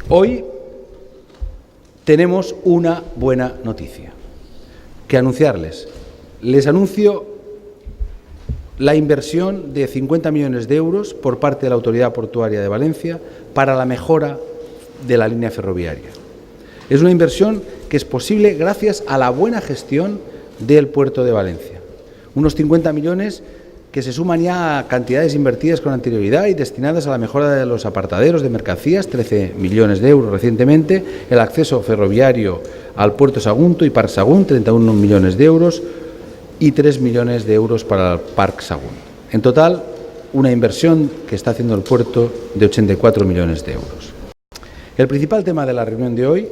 Hoy tenemos una buena noticia que anunciarles. Les anuncio la inversión de 50 millones de euros por parte de la Autoridad Portuaria de Valencia para la mejora de la línea ferroviaria. Es una inversión que es posible gracias a la buena gestión del puerto de Valencia. Unos 50 millones que se suman ya a cantidades invertidas con anterioridad y destinadas a la mejora de los apartaderos de mercancías, 13 millones de euros recientemente, el acceso ferroviario al puerto Sagunto y Parc Sagunt, 31 millones de euros, y 3 millones de euros para el Parc Sagunt. En total, una inversión que está haciendo el puerto de 84 millones de euros. El principal tema de la reunión de hoy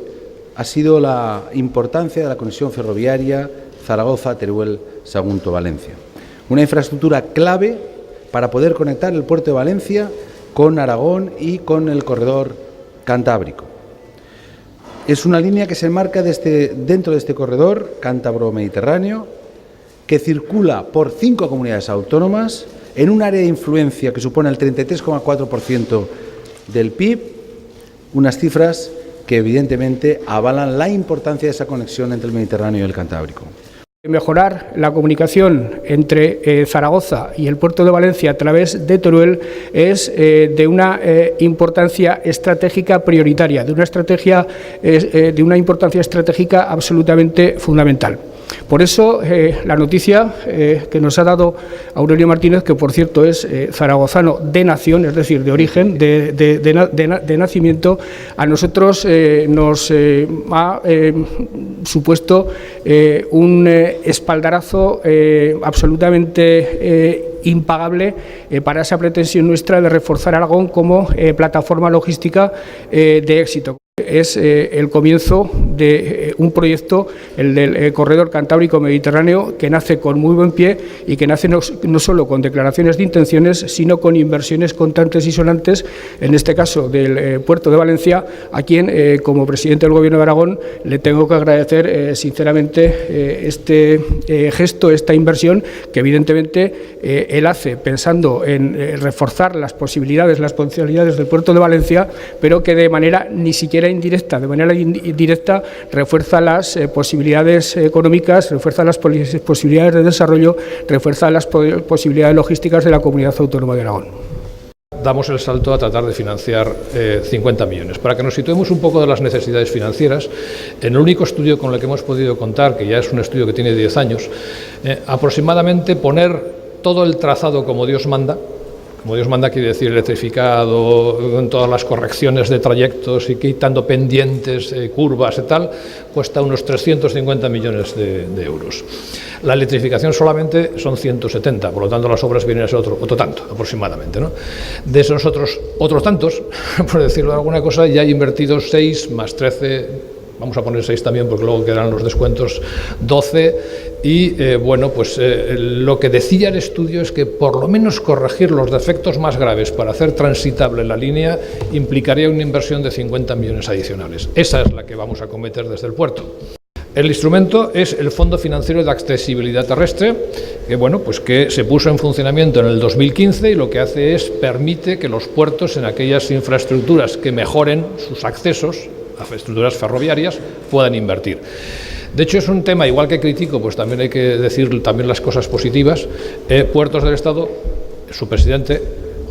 ha sido la importancia de la conexión ferroviaria Zaragoza-Teruel-Sagunto-Valencia. Una infraestructura clave para poder conectar el puerto de Valencia con Aragón y con el corredor cantábrico. Es una línea que se enmarca dentro de este corredor cántabro-mediterráneo, que circula por 5 comunidades autónomas en un área de influencia que supone el 33,4% del PIB, unas cifras que evidentemente avalan la importancia de esa conexión entre el Mediterráneo y el Cantábrico. Mejorar la comunicación entre Zaragoza y el puerto de Valencia a través de Teruel es de una importancia estratégica prioritaria, de una importancia estratégica absolutamente fundamental. Por eso, la noticia que nos ha dado Aurelio Martínez, que por cierto es zaragozano de nación, es decir, de origen, de nacimiento, a nosotros nos ha supuesto un espaldarazo absolutamente impagable para esa pretensión nuestra de reforzar Aragón como plataforma logística de éxito. Es el comienzo de un proyecto, el del corredor cantábrico-mediterráneo, que nace con muy buen pie y que nace no solo con declaraciones de intenciones, sino con inversiones contantes y sonantes, en este caso del puerto de Valencia, a quien, como presidente del Gobierno de Aragón, le tengo que agradecer sinceramente este gesto, esta inversión, que evidentemente él hace pensando en reforzar las posibilidades del puerto de Valencia, pero que de manera ni siquiera indirecta, refuerza las posibilidades económicas, refuerza las posibilidades de desarrollo, refuerza las posibilidades logísticas de la Comunidad Autónoma de Aragón. Damos el salto a tratar de financiar 50 millones. Para que nos situemos un poco de las necesidades financieras, en el único estudio con el que hemos podido contar, que ya es un estudio que tiene 10 años, aproximadamente poner todo el trazado como Dios manda quiere decir electrificado, con todas las correcciones de trayectos y quitando pendientes, curvas y tal, cuesta unos 350 millones de euros. La electrificación solamente son 170, por lo tanto las obras vienen a ser otro tanto aproximadamente, ¿no? De esos otros tantos, por decirlo de alguna cosa, ya hay invertidos 6 más 13, vamos a poner 6 también porque luego quedarán los descuentos, 12, y lo que decía el estudio es que por lo menos corregir los defectos más graves para hacer transitable la línea implicaría una inversión de 50 millones adicionales. Esa es la que vamos a acometer desde el puerto. El instrumento es el Fondo Financiero de Accesibilidad Terrestre, que se puso en funcionamiento en el 2015 y lo que hace es permite que los puertos en aquellas infraestructuras que mejoren sus accesos a infraestructuras ferroviarias puedan invertir. De hecho, es un tema, igual que critico, pues también hay que decir también las cosas positivas. Puertos del Estado, su presidente,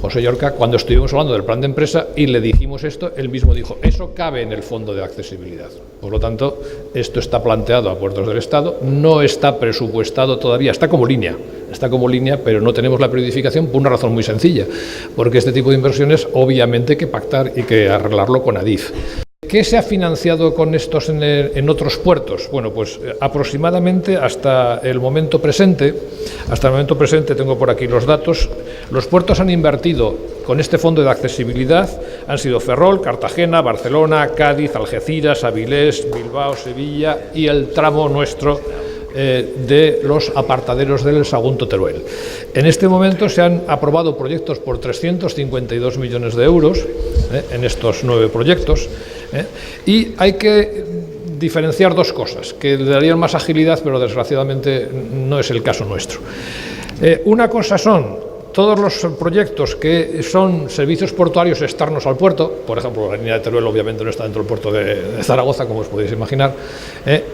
José Llorca, cuando estuvimos hablando del plan de empresa y le dijimos esto, él mismo dijo, eso cabe en el fondo de accesibilidad. Por lo tanto, esto está planteado a Puertos del Estado, no está presupuestado todavía, está como línea, pero no tenemos la periodificación por una razón muy sencilla, porque este tipo de inversiones obviamente hay que pactar y que arreglarlo con Adif. ¿Qué se ha financiado con estos en otros puertos? Bueno, pues aproximadamente hasta el momento presente, tengo por aquí los datos, los puertos han invertido con este fondo de accesibilidad, han sido Ferrol, Cartagena, Barcelona, Cádiz, Algeciras, Avilés, Bilbao, Sevilla y el tramo nuestro de los apartaderos del Sagunto Teruel. En este momento se han aprobado proyectos por 352 millones de euros en estos 9 proyectos y hay que diferenciar dos cosas que le darían más agilidad, pero desgraciadamente no es el caso nuestro. Una cosa son todos los proyectos que son servicios portuarios externos al puerto, por ejemplo, la línea de Teruel obviamente no está dentro del puerto de Zaragoza, como os podéis imaginar,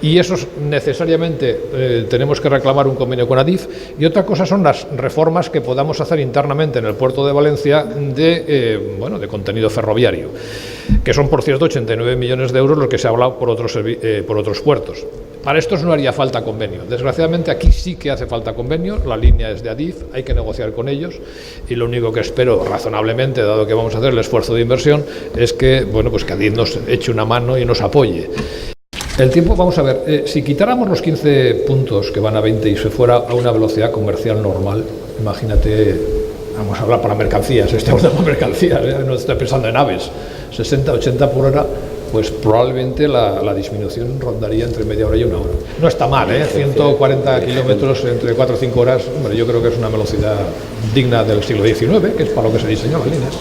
y esos necesariamente tenemos que reclamar un convenio con Adif, y otra cosa son las reformas que podamos hacer internamente en el puerto de Valencia de contenido ferroviario, que son, por cierto, 89 millones de euros los que se ha hablado por otros puertos. Para estos no haría falta convenio. Desgraciadamente aquí sí que hace falta convenio, la línea es de Adif, hay que negociar con ellos, y lo único que espero razonablemente, dado que vamos a hacer el esfuerzo de inversión, es que, que Adif nos eche una mano y nos apoye. El tiempo, vamos a ver, si quitáramos los 15 puntos que van a 20 y se fuera a una velocidad comercial normal, imagínate, vamos a hablar para mercancías, hablando de mercancías, no estoy pensando en aves, 60, 80 por hora, pues probablemente la disminución rondaría entre media hora y una hora. No está mal, 140 kilómetros entre 4 o 5 horas, hombre, yo creo que es una velocidad digna del siglo XIX, que es para lo que se diseñó las líneas.